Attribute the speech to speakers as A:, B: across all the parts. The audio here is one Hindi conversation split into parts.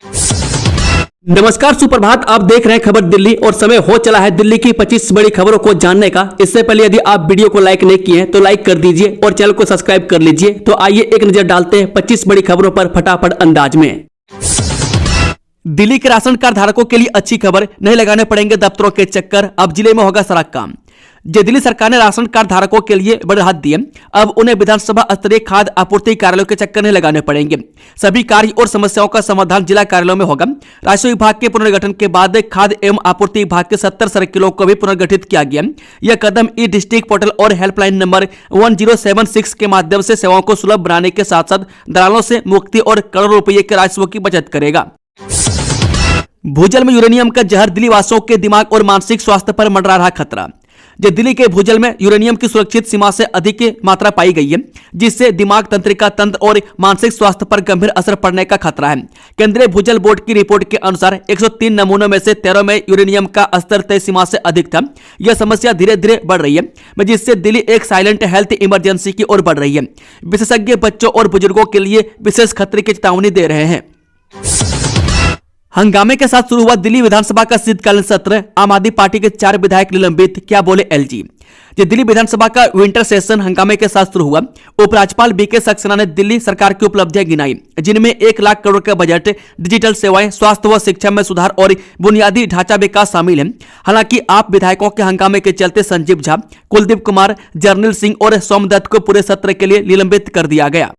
A: नमस्कार, सुप्रभात। आप देख रहे हैं खबर दिल्ली और समय हो चला है दिल्ली की 25 बड़ी खबरों को जानने का। इससे पहले यदि आप वीडियो को लाइक नहीं किए हैं तो लाइक कर दीजिए और चैनल को सब्सक्राइब कर लीजिए। तो आइए एक नजर डालते हैं 25 बड़ी खबरों पर फटाफट अंदाज में। दिल्ली के राशन कार्ड धारकों के लिए अच्छी खबर, नहीं लगाने पड़ेंगे दफ्तरों के चक्कर, अब जिले में होगा सारा काम। दिल्ली सरकार ने राशन कार्ड धारकों के लिए बड़े राहत दिए। अब उन्हें विधानसभा स्तरीय खाद्य आपूर्ति कार्यालयों के चक्कर नहीं लगाने पड़ेंगे। सभी कार्य और समस्याओं का समाधान जिला कार्यालयों में होगा। राजस्व विभाग के पुनर्गठन के बाद खाद्य एवं आपूर्ति विभाग के 70 सर्किलों को भी पुनर्गठित किया गया। यह कदम ई डिस्ट्रिक्ट पोर्टल और हेल्पलाइन नंबर 1076 के माध्यम से सेवाओं को सुलभ बनाने के साथ साथ दलालों से मुक्ति और करोड़ों रुपये के राजस्व की बचत करेगा। भूजल में यूरेनियम का जहर, दिल्ली वासियों के दिमाग और मानसिक स्वास्थ्य पर मंडरा रहा खतरा। दिल्ली के भूजल में यूरेनियम की सुरक्षित सीमा से अधिक मात्रा पाई गई है, जिससे दिमाग, तंत्रिका तंत्र और मानसिक स्वास्थ्य पर गंभीर असर पड़ने का खतरा है। केंद्रीय भूजल बोर्ड की रिपोर्ट के अनुसार 103 नमूनों में से 13 में यूरेनियम का स्तर तय सीमा से अधिक था। यह समस्या धीरे धीरे बढ़ रही है, जिससे दिल्ली एक साइलेंट हेल्थ इमरजेंसी की ओर बढ़ रही है। विशेषज्ञ बच्चों और बुजुर्गों के लिए विशेष खतरे की चेतावनी दे रहे हैं। हंगामे के साथ शुरू हुआ दिल्ली विधानसभा का शीतकालीन सत्र, आम आदमी पार्टी के 4 विधायक निलंबित, क्या बोले एलजी। दिल्ली विधानसभा का विंटर सेशन हंगामे के साथ शुरू हुआ। उपराज्यपाल बीके सक्सेना ने दिल्ली सरकार की उपलब्धियां गिनाई, जिनमें 1 लाख करोड़ का बजट, डिजिटल सेवाएं, स्वास्थ्य व शिक्षा में सुधार और बुनियादी ढांचा विकास शामिल है। हालांकि आप विधायकों के हंगामे के चलते संजीव झा, कुलदीप कुमार, जर्नैल सिंह और सोमदत्त को पूरे सत्र के लिए निलंबित कर दिया गया।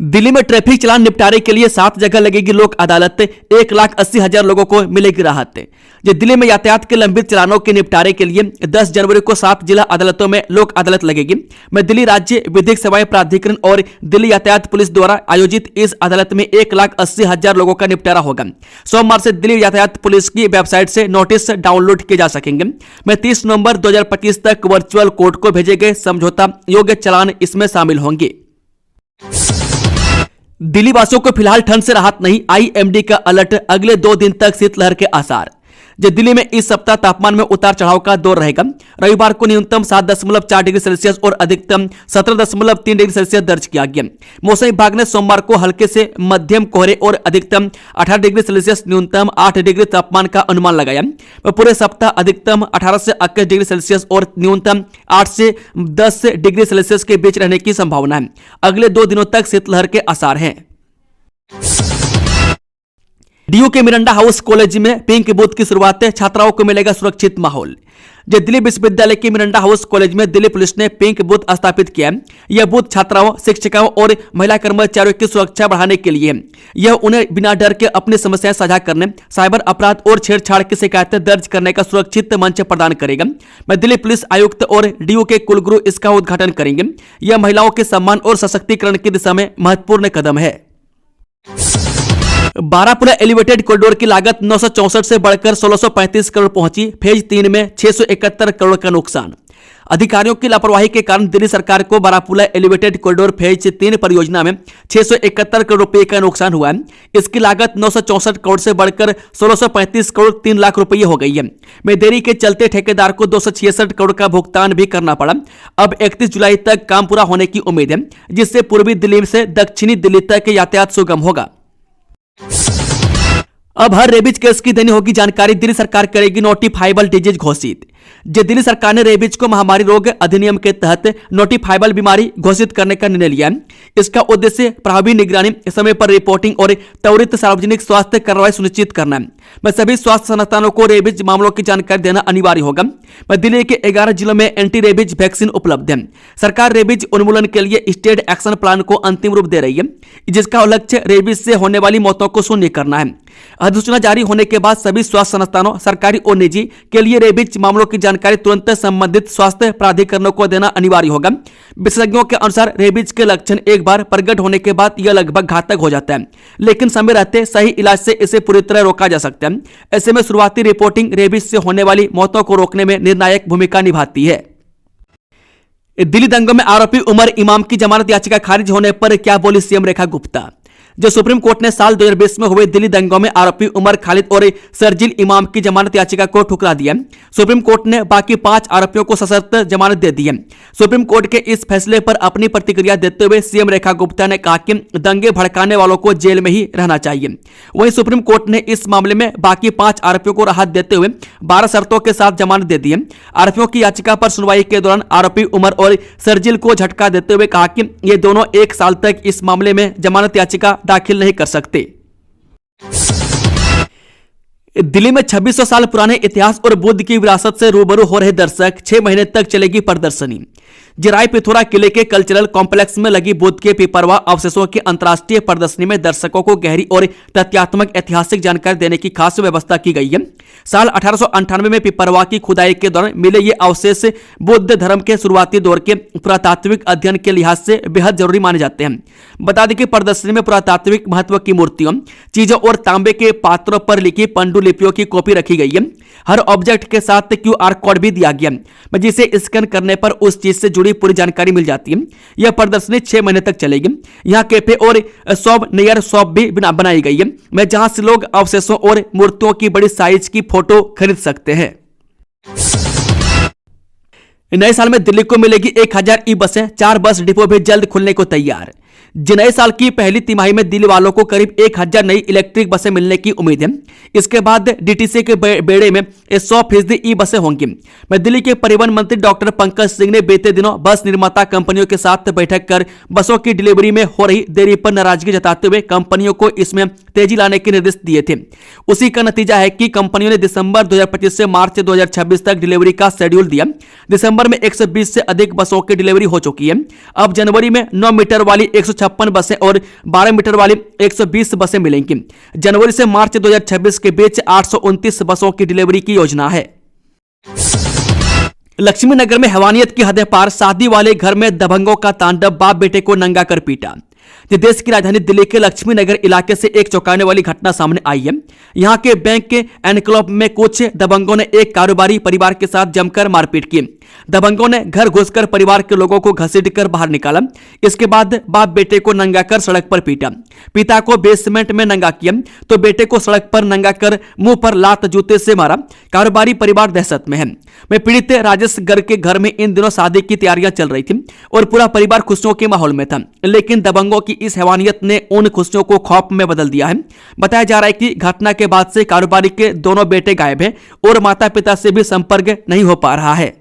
A: दिल्ली में ट्रैफिक चालान निपटारे के लिए 7 जगह लगेगी लोक अदालत, 1,80,000 लोगों को मिलेगी राहत। दिल्ली में यातायात के लंबित चालानों के निपटारे के लिए 10 जनवरी को 7 जिला अदालतों में लोक अदालत लगेगी। दिल्ली राज्य विधिक सेवाएं प्राधिकरण और दिल्ली यातायात पुलिस द्वारा आयोजित इस अदालत में 1,80,000 लोगों का निपटारा होगा। सोमवार से दिल्ली यातायात पुलिस की वेबसाइट से नोटिस डाउनलोड किए जा सकेंगे। 30 नवंबर 2025 तक वर्चुअल कोर्ट को भेजे गए समझौता योग्य चालान इसमें शामिल होंगे। दिल्ली वासियों को फिलहाल ठंड से राहत नहीं, आईएमडी का अलर्ट, अगले 2 दिन तक शीतलहर के आसार। दिल्ली में इस सप्ताह तापमान में उतार चढ़ाव का दौर रहेगा। रविवार को न्यूनतम 7.4 डिग्री सेल्सियस और अधिकतम 17.3 डिग्री सेल्सियस दर्ज किया गया। मौसम विभाग ने सोमवार को हल्के से मध्यम कोहरे और अधिकतम 18 डिग्री सेल्सियस, न्यूनतम 8 डिग्री तापमान का अनुमान लगाया। पूरे सप्ताह अधिकतम 18 से 21 डिग्री सेल्सियस और न्यूनतम 8 से 10 डिग्री सेल्सियस के बीच रहने की संभावना है। अगले 2 दिनों तक शीतलहर के आसार हैं। डीयू के मिरांडा हाउस कॉलेज में पिंक बूथ की शुरुआत, छात्राओं को मिलेगा सुरक्षित माहौल। दिल्ली विश्वविद्यालय के मिरांडा हाउस कॉलेज में दिल्ली पुलिस ने पिंक बूथ स्थापित किया। यह बूथ छात्राओं, शिक्षिकाओं और महिला कर्मचारियों की सुरक्षा बढ़ाने के लिए है। यह उन्हें बिना डर के अपनी समस्याएं साझा करने, साइबर अपराध और छेड़छाड़ की शिकायतें दर्ज करने का सुरक्षित मंच प्रदान करेगा। दिल्ली पुलिस आयुक्त और डीयू के कुलगुरु इसका उद्घाटन करेंगे। यह महिलाओं के सम्मान और सशक्तिकरण की दिशा में महत्वपूर्ण कदम है। बारापुरा एलिवेटेड कॉरिडोर की लागत 964 से बढ़कर 1635 करोड़ पहुंची, फेज 3 में 671 करोड़ का नुकसान। अधिकारियों की लापरवाही के कारण दिल्ली सरकार को बारापुरा एलिवेटेड कॉरिडोर फेज 3 परियोजना में 671 करोड़ रुपए का नुकसान हुआ है। इसकी लागत 964 करोड़ से बढ़कर 1635 करोड़ 3 लाख रुपये हो गई है। देरी के चलते ठेकेदार को 266 करोड़ का भुगतान भी करना पड़ा। अब 31 जुलाई तक काम पूरा होने की उम्मीद है, जिससे पूर्वी दिल्ली से दक्षिणी दिल्ली तक यातायात सुगम होगा। अब हर रेबीज केस की देनी होगी जानकारी, दिल्ली सरकार करेगी नोटिफाइबल डिजीज घोषित। दिल्ली सरकार ने रेबीज को महामारी रोग अधिनियम के तहत नोटिफाइबल बीमारी घोषित करने का निर्णय लिया है। इसका उद्देश्य प्रभावी निगरानी, समय पर रिपोर्टिंग और त्वरित सार्वजनिक स्वास्थ्य कार्रवाई सुनिश्चित करना है। सभी स्वास्थ्य संस्थानों को रेबीज मामलों की जानकारी देना अनिवार्य होगा। दिल्ली के 11 जिलों में एंटी रेबीज वैक्सीन उपलब्ध है। सरकार रेबीज उन्मूलन के लिए स्टेट एक्शन प्लान को अंतिम रूप दे रही है, जिसका लक्ष्य रेबीज से होने वाली मौतों को शून्य करना है। अधिसूचना जारी होने के बाद सभी स्वास्थ्य संस्थानों, सरकारी और निजी, के लिए रेबीज मामलों की जानकारी तुरंत संबंधित स्वास्थ्य प्राधिकरणों को देना अनिवार्य होगा। विशेषज्ञों के अनुसार रेबीज के लक्षण एक बार प्रकट होने के बाद यह लगभग घातक हो जाता है, लेकिन समय रहते सही इलाज से इसे पूरी तरह रोका जा सकता है। ऐसे में शुरुआती रिपोर्टिंग रेबीज से होने वाली मौतों को रोकने में निर्णायक भूमिका निभाती है। दिल्ली दंगों में आरोपी उमर इमाम की जमानत याचिका खारिज होने पर क्या बोली सीएम रेखा गुप्ता। जो सुप्रीम कोर्ट ने साल 2020 में हुए दिल्ली दंगों में आरोपी उमर खालिद और शर्जील इमाम की जमानत याचिका को ठुकरा दिया। सुप्रीम कोर्ट ने बाकी 5 आरोपियों को सशर्त जमानत दे दी है। सुप्रीम कोर्ट के इस फैसले पर अपनी प्रतिक्रिया देते हुए सीएम रेखा गुप्ता ने कहा कि दंगे भड़काने वालों को जेल में ही रहना चाहिए। वहीं सुप्रीम कोर्ट ने इस मामले में बाकी 5 आरोपियों को राहत देते हुए 12 शर्तों के साथ जमानत दे दी है। आरोपियों की याचिका पर सुनवाई के दौरान आरोपी उमर और शर्जील को झटका देते हुए कहा कि ये दोनों 1 साल तक इस मामले में जमानत याचिका दाखिल नहीं कर सकते। दिल्ली में 2600 साल पुराने इतिहास और बुद्ध की विरासत से रूबरू हो रहे दर्शक 6 महीने तक चलेगी प्रदर्शनी। जिराय पिथौरा किले के कल्चरल कॉम्प्लेक्स में लगी बुद्ध के पिपरवा अवशेषों की अंतर्राष्ट्रीय प्रदर्शनी में दर्शकों को गहरी और तथ्यात्मक ऐतिहासिक जानकारी देने की खास व्यवस्था की गई है। साल 1898 में पिपरवा की खुदाई के दौरान मिले ये अवशेष बुद्ध धर्म के शुरुआती दौर के पुरातात्विक अध्ययन के लिहाज से बेहद जरूरी माने जाते हैं। बता दें कि प्रदर्शनी में पुरातात्विक महत्व की मूर्तियों, चीजों और तांबे के पात्रों पर लिखी पांडुलिपियों की कॉपी रखी गई है। हर ऑब्जेक्ट के साथ QR कोड भी दिया गया है, जिसे स्कैन करने पर उस चीज से जुड़ी पूरी जानकारी मिल जाती है। यह प्रदर्शनी 6 महीने तक चलेगी। यहाँ कैफे और सौवेनियर शॉप भी बनाई गई है, जहां से लोग अवशेषों और मूर्तियों की बड़ी साइज की फोटो खरीद सकते हैं। नए साल में दिल्ली को मिलेगी 1000 ई बसें। 4 बस डिपो भी जल्द खुलने को तैयार। नए साल की पहली तिमाही में दिल्ली वालों को करीब 1000 नई इलेक्ट्रिक बसें मिलने की उम्मीद है। इसके बाद डीटीसी के बेड़े में 100% ई बसें होंगी। दिल्ली के परिवहन मंत्री डॉक्टर पंकज सिंह ने बीते दिनों बस निर्माता कंपनियों के साथ बैठक कर बसों की डिलीवरी में हो रही देरी पर नाराजगी जताते हुए कंपनियों को इसमें तेजी लाने के निर्देश दिए थे। उसी का नतीजा है कि कंपनियों ने दिसंबर 2025 से मार्च 2026 तक डिलीवरी का शेड्यूल दिया। दिसंबर में 120 से अधिक बसों की डिलीवरी हो चुकी है। अब जनवरी में 9 मीटर वाली 156 बसें और 12 मीटर वाली 120 बसें मिलेंगी। जनवरी से मार्च 2026 के बीच 829 बसों की डिलीवरी की योजना है। लक्ष्मी नगर में हैवानियत की हदें पार। शादी वाले घर में दबंगों का तांडव, बाप बेटे को नंगा कर पीटा। देश की राजधानी दिल्ली के लक्ष्मी नगर इलाके से एक चौंकाने वाली घटना सामने आई है। यहां के बैंक के एनक्लेव में कुछ दबंगों ने एक कारोबारी परिवार के साथ जमकर मारपीट की। दबंगों ने घर घुसकर परिवार के लोगों को घसीटकर बाहर निकाला। इसके बाद बाप बेटे को नंगा कर सड़क पर पीटा। पिता को बेसमेंट में नंगा किया तो बेटे को सड़क पर नंगा कर मुंह पर लात जूते से मारा। कारोबारी परिवार दहशत में है। पीड़ित राजेश गर्ग के घर में इन दिनों शादी की तैयारियां चल रही थी और पूरा परिवार खुशियों के माहौल में था, लेकिन दबंगों की इस हैवानियत ने उन खुशियों को खौफ में बदल दिया है। बताया जा रहा है कि घटना के बाद से कारोबारी के दोनों बेटे गायब हैं और माता पिता से भी संपर्क नहीं हो पा रहा है।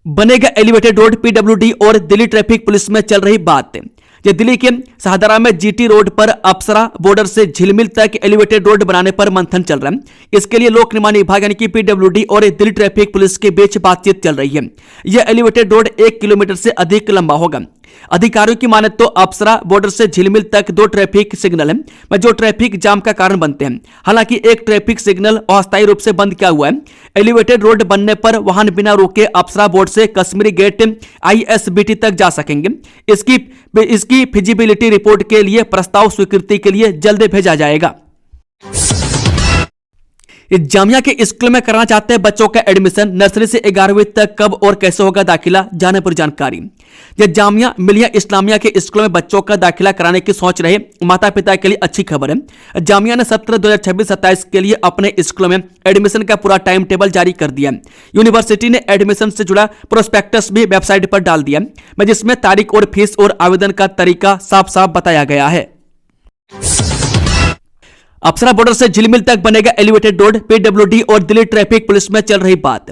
A: बनेगा एलिवेटेड रोड। पीडब्ल्यूडी और दिल्ली ट्रैफिक पुलिस में चल रही बात। दिल्ली के शाहदरा में जीटी रोड पर अप्सरा बॉर्डर से झिलमिल तक एलिवेटेड रोड बनाने पर मंथन चल रहा है। इसके लिए लोक निर्माण विभाग यानी कि पीडब्ल्यूडी और दिल्ली ट्रैफिक पुलिस के बीच बातचीत चल रही है। यह एलिवेटेड रोड 1 किलोमीटर से अधिक लंबा होगा। अधिकारियों की माने तो अप्सरा बॉर्डर से झिलमिल तक 2 ट्रैफिक सिग्नल हैं जो ट्रैफिक जाम का कारण बनते हैं। हालांकि एक ट्रैफिक सिग्नल अस्थायी रूप से बंद किया हुआ है। एलिवेटेड रोड बनने पर वाहन बिना रोके अप्सरा बोर्ड से कश्मीरी गेट ISBT तक जा सकेंगे। इसकी फिजिबिलिटी रिपोर्ट के लिए प्रस्ताव स्वीकृति के लिए जल्द भेजा जाएगा। जामिया के स्कूल में कराना चाहते हैं बच्चों का एडमिशन। नर्सरी से 11वीं तक कब और कैसे होगा दाखिला, जाने पर जानकारी। जामिया मिलिया इस्लामिया के स्कूल में बच्चों का दाखिला कराने की सोच रहे माता पिता के लिए अच्छी खबर है। जामिया ने सत्र 2026-27 के लिए अपने स्कूल में एडमिशन का पूरा टाइम टेबल जारी कर दिया। यूनिवर्सिटी ने एडमिशन से जुड़ा प्रोस्पेक्टस भी वेबसाइट पर डाल दिया, जिसमें तारीख और फीस और आवेदन का तरीका साफ साफ बताया गया है। अप्सरा बॉर्डर से झिलमिल तक बनेगा एलिवेटेड रोड। पीडब्ल्यूडी और दिल्ली ट्रैफिक पुलिस में चल रही बात।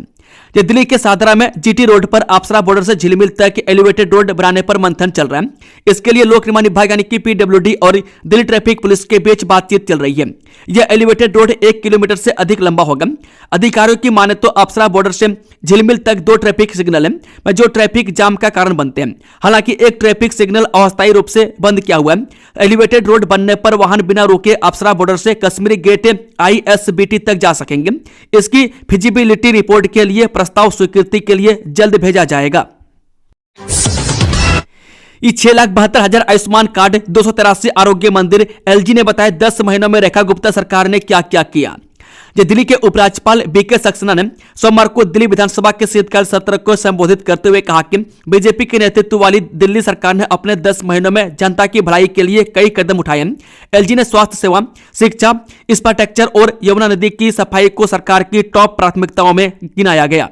A: दिल्ली के शाहदरा में जीटी रोड पर अप्सरा बॉर्डर से झिलमिल तक एलिवेटेड रोड बनाने पर मंथन चल रहा है। इसके लिए लोक निर्माण विभाग यानी कि पीडब्ल्यूडी और दिल्ली ट्रैफिक पुलिस के बीच बातचीत चल रही है। यह एलिवेटेड रोड 1 किलोमीटर से अधिक लंबा होगा। अधिकारियों की माने तो अप्सरा बॉर्डर से झिलमिल तक 2 ट्रैफिक सिग्नल हैं जो ट्रैफिक जाम का कारण बनते हैं। हालांकि एक ट्रैफिक सिग्नल अस्थायी रूप से बंद किया हुआ है। एलिवेटेड रोड बनने पर वाहन बिना रोके अप्सरा बॉर्डर से कश्मीरी गेट ISBT तक जा सकेंगे। इसकी फिजिबिलिटी रिपोर्ट के लिए प्रस्ताव स्वीकृति के लिए जल्द भेजा जाएगा। 6,72,000 आयुष्मान कार्ड, 283 आरोग्य मंदिर। LG ने बताया 10 महीनों में रेखा गुप्ता सरकार ने क्या क्या किया। जो दिल्ली के उपराज्यपाल बीके सक्सेना ने सोमवार को दिल्ली विधानसभा के शीतकालीन सत्र को संबोधित करते हुए कहा कि बीजेपी के नेतृत्व वाली दिल्ली सरकार ने अपने 10 महीनों में जनता की भलाई के लिए कई कदम उठाए हैं। एलजी ने स्वास्थ्य सेवा, शिक्षा, इंफ्रास्ट्रक्चर और यमुना नदी की सफाई को सरकार की टॉप प्राथमिकताओं में गिनाया गया।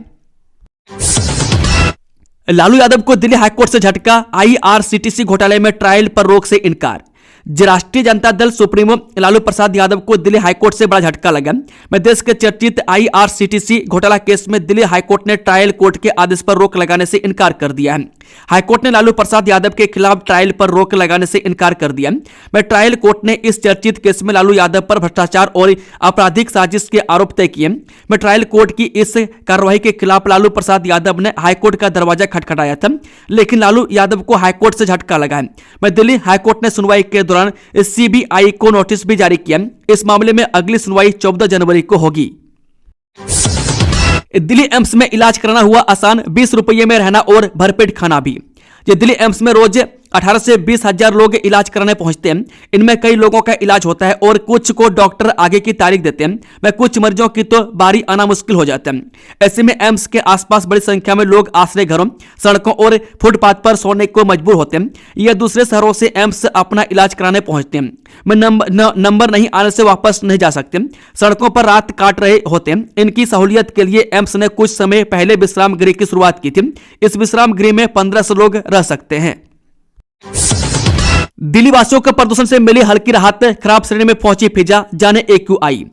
A: लालू यादव को दिल्ली हाईकोर्ट से झटका, आईआरसीटीसी घोटाले में ट्रायल पर रोक से इनकार। राष्ट्रीय जनता दल सुप्रीमो लालू प्रसाद यादव को दिल्ली हाईकोर्ट से बड़ा झटका लगा। मैं देश के चर्चित आईआरसीटीसी घोटाला केस में दिल्ली हाईकोर्ट ने ट्रायल कोर्ट के आदेश पर रोक लगाने से इनकार कर दिया है। हाईकोर्ट ने लालू प्रसाद यादव के खिलाफ ट्रायल पर रोक लगाने से इनकार कर दिया। मैं ट्रायल कोर्ट ने इस चर्चित केस में लालू यादव पर भ्रष्टाचार और आपराधिक साजिश के आरोप तय किए। मैं ट्रायल कोर्ट की इस कार्रवाई के खिलाफ लालू प्रसाद यादव ने हाईकोर्ट का दरवाजा खटखटाया था, लेकिन लालू यादव को हाईकोर्ट से झटका लगा है। मैं दिल्ली हाईकोर्ट ने सुनवाई के दौरान सीबीआई को नोटिस भी जारी किया। इस मामले में अगली सुनवाई 14 जनवरी को होगी। दिल्ली एम्स में इलाज कराना हुआ आसान, 20 रुपये में रहना और भरपेट खाना भी। दिल्ली एम्स में रोज 18 से 20 हजार लोग इलाज कराने पहुंचते हैं। इनमें कई लोगों का इलाज होता है और कुछ को डॉक्टर आगे की तारीख देते हैं। मैं कुछ मरीजों की तो बारी आना मुश्किल हो जाता है। ऐसे में एम्स के आसपास बड़ी संख्या में लोग आश्रय घरों, सड़कों और फुटपाथ पर सोने को मजबूर होते हैं। यह दूसरे शहरों से एम्स अपना इलाज कराने पहुंचते हैं। मैं नंबर नहीं आने से वापस नहीं जा सकते, सड़कों पर रात काट रहे होते हैं। इनकी सहूलियत के लिए एम्स ने कुछ समय पहले विश्राम गृह की शुरुआत की थी। इस विश्राम गृह में 1500 लोग रह सकते हैं। दिल्ली वासियों को प्रदूषण से मिली हल्की राहत, खराब श्रेणी में पहुंची फिजा, जाने AQI।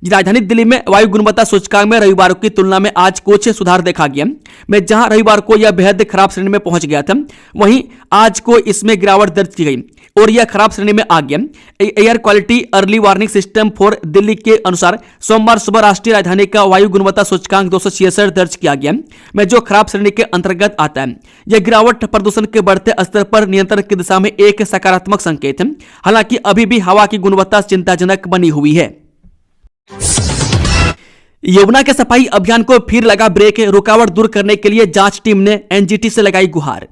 A: राजधानी दिल्ली में वायु गुणवत्ता सूचकांक में रविवार की तुलना में आज कुछ सुधार देखा गया। मैं जहां रविवार को यह बेहद खराब श्रेणी में पहुंच गया था, वहीं आज को इसमें गिरावट दर्ज की गई और यह खराब श्रेणी में आ गया। Air quality early warning system for Delhi के अनुसार सोमवार सुबह राष्ट्रीय राजधानी का वायु गुणवत्ता सूचकांक 266 दर्ज किया गया, में जो खराब श्रेणी के अंतर्गत आता है। यह गिरावट प्रदूषण के बढ़ते स्तर पर नियंत्रण की दिशा में एक सकारात्मक संकेत है। हालांकि अभी भी हवा की गुणवत्ता चिंताजनक बनी हुई है। यमुना के सफाई अभियान को फिर लगा ब्रेक, रुकावट दूर करने के लिए जांच टीम ने एनजीटी से लगाई गुहार।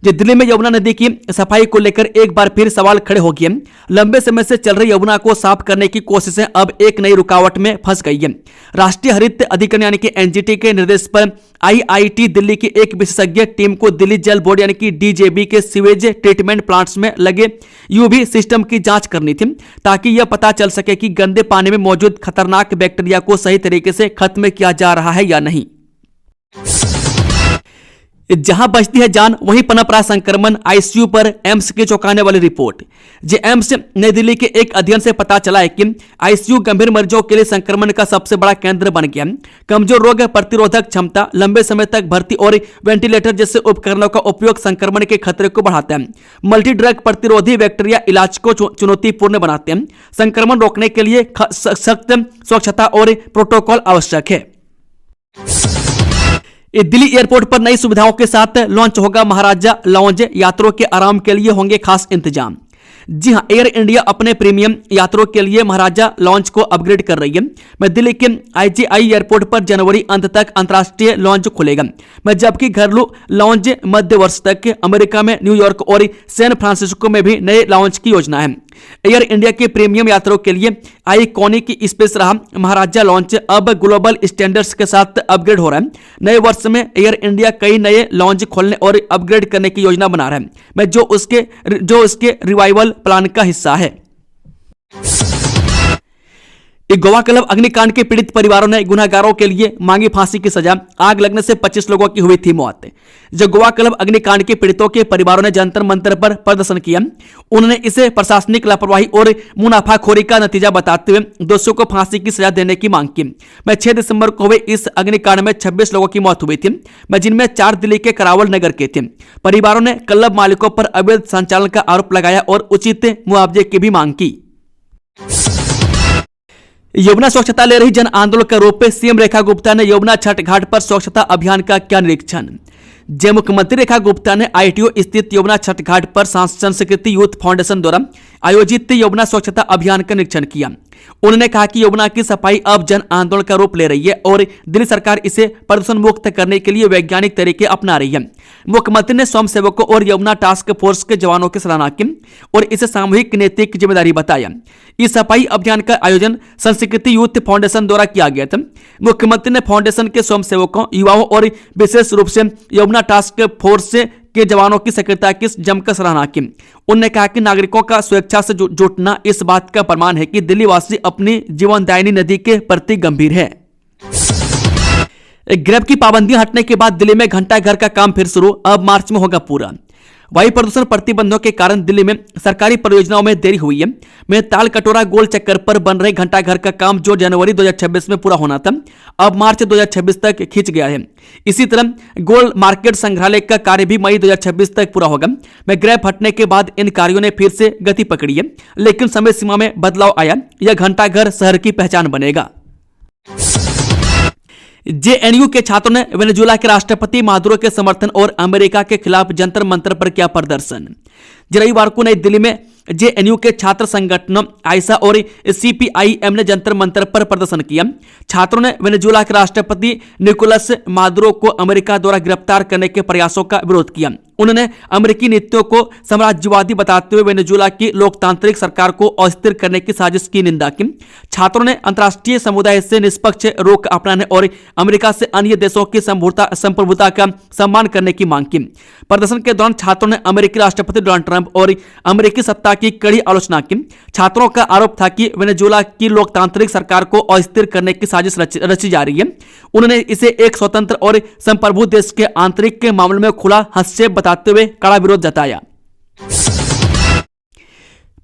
A: दिल्ली में यमुना नदी की सफाई को लेकर एक बार फिर सवाल खड़े हो गए। लंबे समय से चल रही यमुना को साफ करने की कोशिशें अब एक नई रुकावट में फंस गई है। राष्ट्रीय हरित अधिकरण यानी कि एनजीटी के निर्देश पर आईआईटी दिल्ली की एक विशेषज्ञ टीम को दिल्ली जल बोर्ड यानी कि डीजेबी के सीवेज ट्रीटमेंट प्लांट्स में लगे यूवी सिस्टम की जांच करनी थी, ताकि यह पता चल सके कि गंदे पानी में मौजूद खतरनाक बैक्टीरिया को सही तरीके से खत्म किया जा रहा है या नहीं। जहां बचती है जान वहीं पनप रहा संक्रमण, आईसीयू पर एम्स की चौंकाने वाली रिपोर्ट। एम्स नई दिल्ली के एक अध्ययन से पता चला है कि आईसीयू गंभीर मरीजों के लिए संक्रमण का सबसे बड़ा केंद्र बन गया। कमजोर रोग प्रतिरोधक क्षमता, लंबे समय तक भर्ती और वेंटिलेटर जैसे उपकरणों का उपयोग संक्रमण के खतरे को बढ़ाता है। मल्टी ड्रग प्रतिरोधी बैक्टीरिया इलाज को चुनौतीपूर्ण बनाते हैं। संक्रमण रोकने के लिए सख्त स्वच्छता और प्रोटोकॉल आवश्यक है। दिल्ली एयरपोर्ट पर नई सुविधाओं के साथ लॉन्च होगा महाराजा लॉन्ज, यात्रियों के आराम के लिए होंगे खास इंतजाम। जी हां, एयर इंडिया अपने प्रीमियम यात्रियों के लिए महाराजा लॉन्च को अपग्रेड कर रही है। मैं दिल्ली के आईजीआई एयरपोर्ट पर जनवरी अंत तक अंतर्राष्ट्रीय लॉन्च खुलेगा, मैं जबकि घरेलू लॉन्च मध्य वर्ष तक। अमेरिका में न्यूयॉर्क और सैन फ्रांसिस्को में भी नए लॉन्च की योजना है। एयर इंडिया के प्रीमियम यात्रियों के लिए आइकॉनिक स्पेस रहा महाराजा लॉन्च अब ग्लोबल स्टैंडर्ड्स के साथ अपग्रेड हो रहा है। नए वर्ष में एयर इंडिया कई नए लॉन्च खोलने और अपग्रेड करने की योजना बना रहा है, मैं जो उसके रिवाइवल प्लान का हिस्सा है। गोवा क्लब अग्निकांड के पीड़ित परिवारों ने गुनहगारों के लिए मांगी फांसी की सजा। आग लगने से 25 लोगों की हुई थी मौत। गोवा क्लब अग्निकांड के पीड़ितों के परिवारों ने जंतर मंतर पर प्रदर्शन किया। उन्होंने इसे प्रशासनिक लापरवाही और मुनाफाखोरी का नतीजा बताते हुए दोषियों को फांसी की सजा देने की मांग की। 6 दिसंबर को हुए इस अग्निकांड में 26 लोगों की मौत हुई थी, जिनमें 4 दिल्ली के करावल नगर के थे। परिवारों ने क्लब मालिकों पर अवैध संचालन का आरोप लगाया और उचित मुआवजे की भी मांग की। यमुना स्वच्छता ले रही जन आंदोलन का रूप में सीएम रेखा गुप्ता ने यमुना छठ घाट पर स्वच्छता अभियान का किया निरीक्षण। मुख्यमंत्री रेखा गुप्ता ने आईटीओ स्थित यमुना छठ घाट पर संस्कृति यूथ फाउंडेशन द्वारा आयोजित यमुना स्वच्छता अभियान का निरीक्षण किया। उन्होंने कहा कि यमुना की सफाई अब जन आंदोलन का रूप ले रही है और दिल्ली सरकार इसे प्रदूषण मुक्त करने के लिए वैज्ञानिक तरीके अपना रही है। मुख्यमंत्री ने स्वयं सेवकों और यमुना टास्क फोर्स के जवानों की सराहना की और इसे सामूहिक नैतिक जिम्मेदारी बताया। इस सफाई अभियान का आयोजन संस्कृति यूथ फाउंडेशन द्वारा किया गया था। मुख्यमंत्री ने फाउंडेशन के स्वयं सेवकों, युवाओं और विशेष रूप से यमुना टास्क फोर्स के जवानों की सक्रियता की जमकर सराहना की। उन्होंने कहा कि नागरिकों का स्वेच्छा से जुटना इस बात का प्रमाण है कि दिल्ली वासी अपनी जीवनदायिनी नदी के प्रति गंभीर है। ग्रेब की पाबंदियां हटने के बाद दिल्ली में घंटाघर का काम फिर शुरू, अब मार्च में होगा पूरा। वायु प्रदूषण प्रतिबंधों के कारण दिल्ली में सरकारी परियोजनाओं में देरी हुई है। में ताल कटोरा गोल चक्कर पर बन रहे घंटाघर का काम जो जनवरी 2026 में पूरा होना था, अब मार्च 2026 तक खिंच गया है। इसी तरह गोल मार्केट संग्रहालय का कार्य भी मई 2026 तक पूरा होगा। में ग्रेब हटने के बाद इन कार्यों ने फिर से गति पकड़ी है, लेकिन समय सीमा में बदलाव आया। यह घंटाघर शहर की पहचान बनेगा। जेएनयू के छात्रों ने वेनेजुएला के राष्ट्रपति मादुरो के समर्थन और अमेरिका के खिलाफ जंतर मंतर पर किया प्रदर्शन। रविवार को नई दिल्ली में जेएनयू के छात्र संगठनों आइसा और सीपीआईएम ने जंतर मंतर पर प्रदर्शन किया। छात्रों ने वेनेजुएला के राष्ट्रपति निकोलस मादुरो को अमेरिका द्वारा गिरफ्तार करने के प्रयासों का विरोध किया। उन्होंने अमेरिकी नीतियों को साम्राज्यवादी बताते हुए वेनेजुएला की लोकतांत्रिक सरकार को अस्थिर करने की साजिश की निंदा की। छात्रों ने अंतर्राष्ट्रीय समुदाय से निष्पक्ष रुख अपनाने और अमेरिका से अन्य देशों की संप्रभुता का सम्मान करने की मांग की। प्रदर्शन के दौरान छात्रों ने अमेरिकी राष्ट्रपति डोनाल्ड ट्रंप और अमेरिकी सत्ता की कड़ी आलोचना की। छात्रों का आरोप था कि वेनेजुएला की लोकतांत्रिक सरकार को अस्थिर करने की साजिश रची जा रही है। उन्होंने इसे एक स्वतंत्र और संप्रभु देश के आंतरिक के मामले में खुला हस्तक्षेप बताते हुए कड़ा विरोध जताया।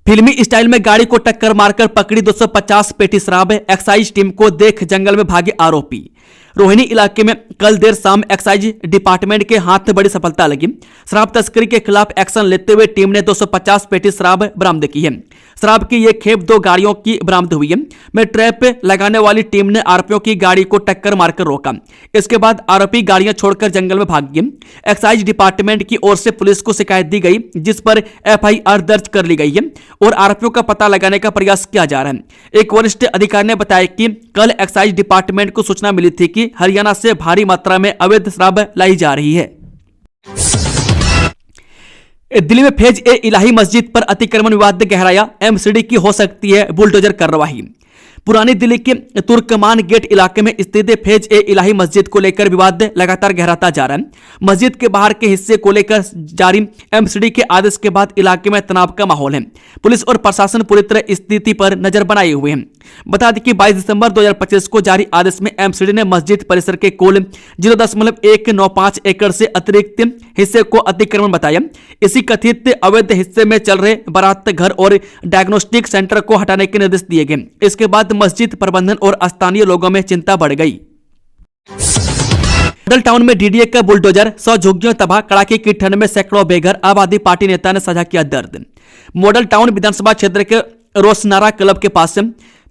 A: फिल्मी स्टाइल में गाड़ी को टक्कर मारकर पकड़ी 250 पेटी शराब, एक्साइज टीम को देख जंगल में भागे आरोपी। रोहिणी इलाके में कल देर शाम एक्साइज डिपार्टमेंट के हाथ में बड़ी सफलता लगी। शराब तस्करी के खिलाफ एक्शन लेते हुए टीम ने 250 पेटी शराब बरामद की है। शराब की यह खेप 2 गाड़ियों की बरामद हुई है। में ट्रैप लगाने वाली टीम ने आरोपियों की गाड़ी को टक्कर मारकर रोका। इसके बाद आरोपी गाड़ियां छोड़कर जंगल में भाग गए। एक्साइज डिपार्टमेंट की ओर से पुलिस को शिकायत दी गई, जिस पर एफआईआर दर्ज कर ली गई है और आरोपियों का पता लगाने का प्रयास किया जा रहा है। एक वरिष्ठ अधिकारी ने बताया कि कल एक्साइज डिपार्टमेंट को सूचना मिली थी कि हरियाणा से भारी मात्रा में अवैध शराब लाई जा रही है। दिल्ली में फेज ए इलाही मस्जिद पर अतिक्रमण विवाद ने गहराया, एमसीडी की हो सकती है बुलडोजर कार्रवाई। पुरानी दिल्ली के तुर्कमान गेट इलाके में स्थित फेज ए इलाही मस्जिद को लेकर विवाद लगातार गहराता जा रहा है। मस्जिद के बाहर के हिस्से को लेकर जारी एमसीडी के आदेश के बाद इलाके में तनाव का माहौल है। पुलिस और प्रशासन पूरी तरह स्थिति पर नजर बनाए हुए हैं। बता दें कि 22 दिसंबर 2025 को जारी आदेश में एमसीडी ने मस्जिद परिसर के कुल 0.195 एकड़ से अतिरिक्त हिस्से को अतिक्रमण बताया। इसी कथित अवैध हिस्से में चल रहे बारात घर और डायग्नोस्टिक सेंटर को हटाने के निर्देश दिए गए। इसके बाद मस्जिद प्रबंधन और स्थानीय लोगों में चिंता बढ़ गई। मॉडल टाउन में डीडीए का बुलडोजर, 100 झुग्गियों तबाह, कड़ाके की ठंड में सैकड़ों बेघर, आबादी पार्टी नेता ने साझा किया दर्द। मॉडल टाउन विधानसभा क्षेत्र के रोशनारा क्लब के पास से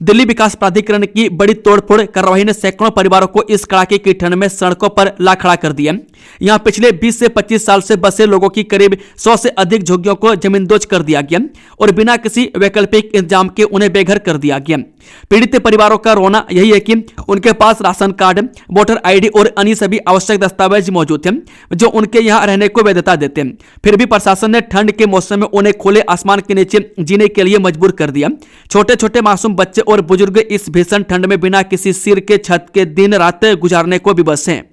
A: दिल्ली विकास प्राधिकरण की बड़ी तोड़फोड़ कार्रवाई ने सैकड़ों परिवारों को इस कड़ाके की ठंड में सड़कों पर ला खड़ा कर दिया। यहां पिछले 20 से 25 साल से बसे लोगों की करीब 100 से अधिक झुग्गियों को जमींदोज कर दिया गया और बिना किसी वैकल्पिक इंतजाम के उन्हें बेघर कर दिया गया। पीड़ित परिवारों का रोना यही है कि उनके पास राशन कार्ड, वोटर आईडी और अन्य सभी आवश्यक दस्तावेज मौजूद हैं जो उनके यहां रहने को वैधता देते हैं। फिर भी प्रशासन ने ठंड के मौसम में उन्हें खुले आसमान के नीचे जीने के लिए मजबूर कर दिया। छोटे छोटे मासूम बच्चे और बुजुर्ग इस भीषण ठंड में बिना किसी सिर के छत के दिन रात गुजारने को विवश हैं।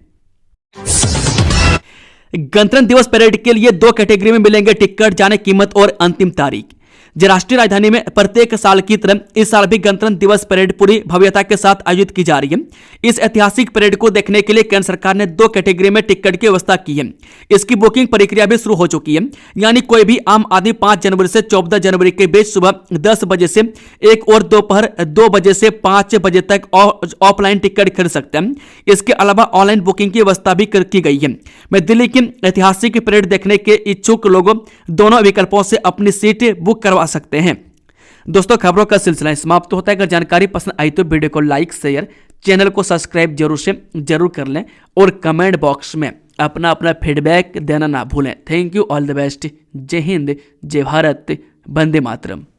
A: गणतंत्र दिवस परेड के लिए 2 कैटेगरी में मिलेंगे टिकट, जाने कीमत और अंतिम तारीख। राष्ट्रीय राजधानी में प्रत्येक साल की तरह इस साल भी गणतंत्र दिवस परेड पूरी भव्यता के साथ आयोजित की जा रही है। इस ऐतिहासिक परेड को देखने के लिए केंद्र सरकार ने 2 कैटेगरी में टिकट की व्यवस्था की है। इसकी बुकिंग प्रक्रिया भी शुरू हो चुकी है, यानी कोई भी आम आदमी 5 जनवरी से 14 जनवरी के बीच सुबह 10 बजे से 1 और दोपहर 2 बजे से 5 बजे तक ऑफलाइन टिकट खरीद सकते हैं। इसके अलावा ऑनलाइन बुकिंग की व्यवस्था भी की गई है। मैं दिल्ली की ऐतिहासिक परेड देखने के इच्छुक लोगों दोनों विकल्पों से अपनी सीट बुक करवा सकते हैं। दोस्तों, खबरों का सिलसिला समाप्त होता है। अगर जानकारी पसंद आई तो वीडियो को लाइक, शेयर, चैनल को सब्सक्राइब जरूर कर लें और कमेंट बॉक्स में अपना फीडबैक देना ना भूलें। Thank you, all the best. जय हिंद, जय भारत, वंदे मातरम।